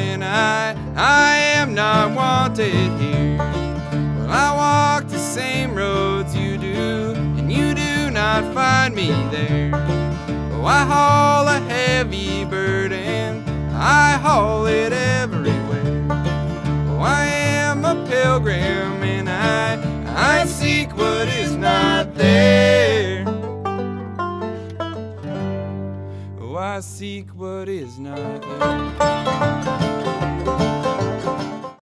And I am not wanted here. Well, I walk the same roads you do, and you do not find me there. Oh, I haul a heavy burden, I haul it everywhere. Oh, I am a pilgrim, and I seek what is not there. Oh, I seek what is not there.